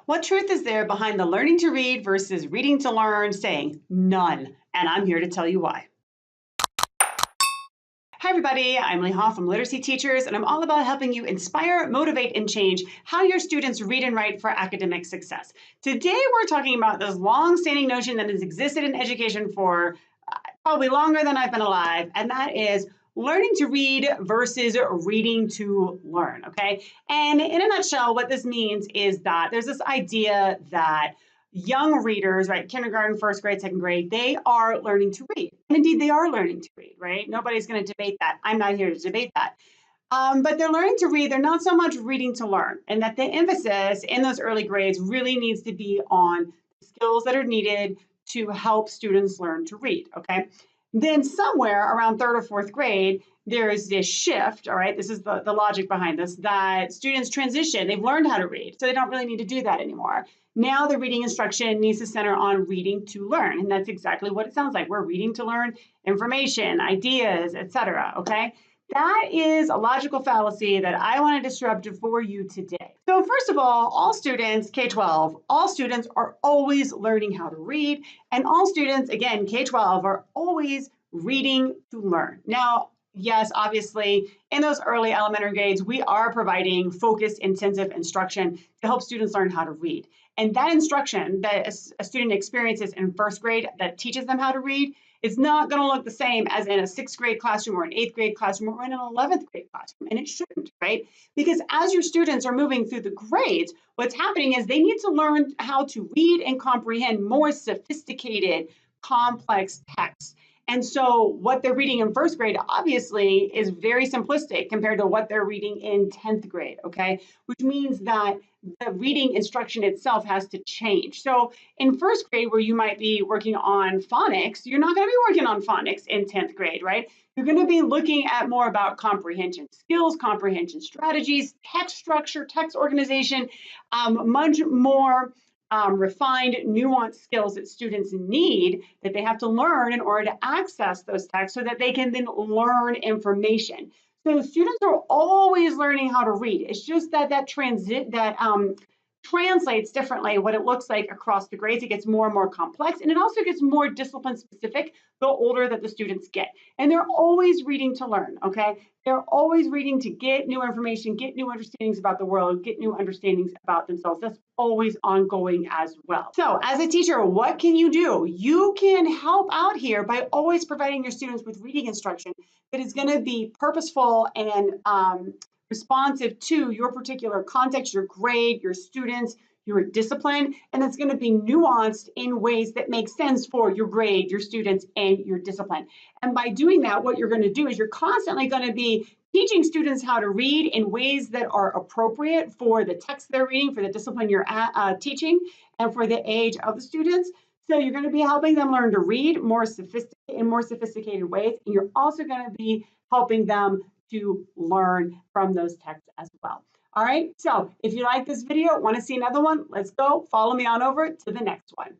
What truth is there behind the learning to read versus reading to learn saying? None. And I'm here to tell you why. Hi, everybody. I'm Lee Hoff from Literacy Teachers, and I'm all about helping you inspire, motivate, and change how your students read and write for academic success. Today, we're talking about this long-standing notion that has existed in education for probably longer than I've been alive, and that is learning to read versus reading to learn, okay? And in a nutshell, what this means is that there's this idea that young readers, right, kindergarten, first grade, second grade, they are learning to read. And indeed, they are learning to read, right? Nobody's going to debate that. I'm not here to debate that. But they're learning to read. They're not so much reading to learn. And that the emphasis in those early grades really needs to be on the skills that are needed to help students learn to read, okay? Then somewhere around third or fourth grade, there is this shift, all right? This is the logic behind this, that students transition. They've learned how to read, so they don't really need to do that anymore. Now the reading instruction needs to center on reading to learn, and that's exactly what it sounds like. We're reading to learn information, ideas, etc., okay? That is a logical fallacy that I want to disrupt for you today. So first of all students, K-12, all students are always learning how to read, and all students, again, K-12, are always reading to learn. Now, yes, obviously, in those early elementary grades, we are providing focused, intensive instruction to help students learn how to read. And that instruction that a student experiences in first grade that teaches them how to read is not going to look the same as in a sixth grade classroom or an eighth grade classroom or in an 11th grade classroom. And it shouldn't, right? Because as your students are moving through the grades, what's happening is they need to learn how to read and comprehend more sophisticated, complex texts. And so what they're reading in first grade obviously is very simplistic compared to what they're reading in 10th grade, okay? Which means that the reading instruction itself has to change. So in first grade, where you might be working on phonics, you're not going to be working on phonics in 10th grade, right? You're going to be looking at more about comprehension skills, comprehension strategies, text structure, text organization, much more refined, nuanced skills that students need that they have to learn in order to access those texts so that they can then learn information. So students are always learning how to read. It's just that translates differently what it looks like across the grades. It gets more and more complex, and it also gets more discipline specific the older that the students get. And they're always reading to learn, okay? They're always reading to get new information, get new understandings about the world, get new understandings about themselves. That's always ongoing as well. So as a teacher, what can you do? You can help out here by always providing your students with reading instruction that is going to be purposeful and responsive to your particular context, your grade, your students, your discipline, and it's going to be nuanced in ways that make sense for your grade, your students, and your discipline. And by doing that, what you're going to do is you're constantly going to be teaching students how to read in ways that are appropriate for the text they're reading, for the discipline you're teaching, and for the age of the students. So you're going to be helping them learn to read in more sophisticated ways, and you're also going to be helping them to learn from those texts as well. All right, so if you like this video, want to see another one, let's go. Follow me on over to the next one.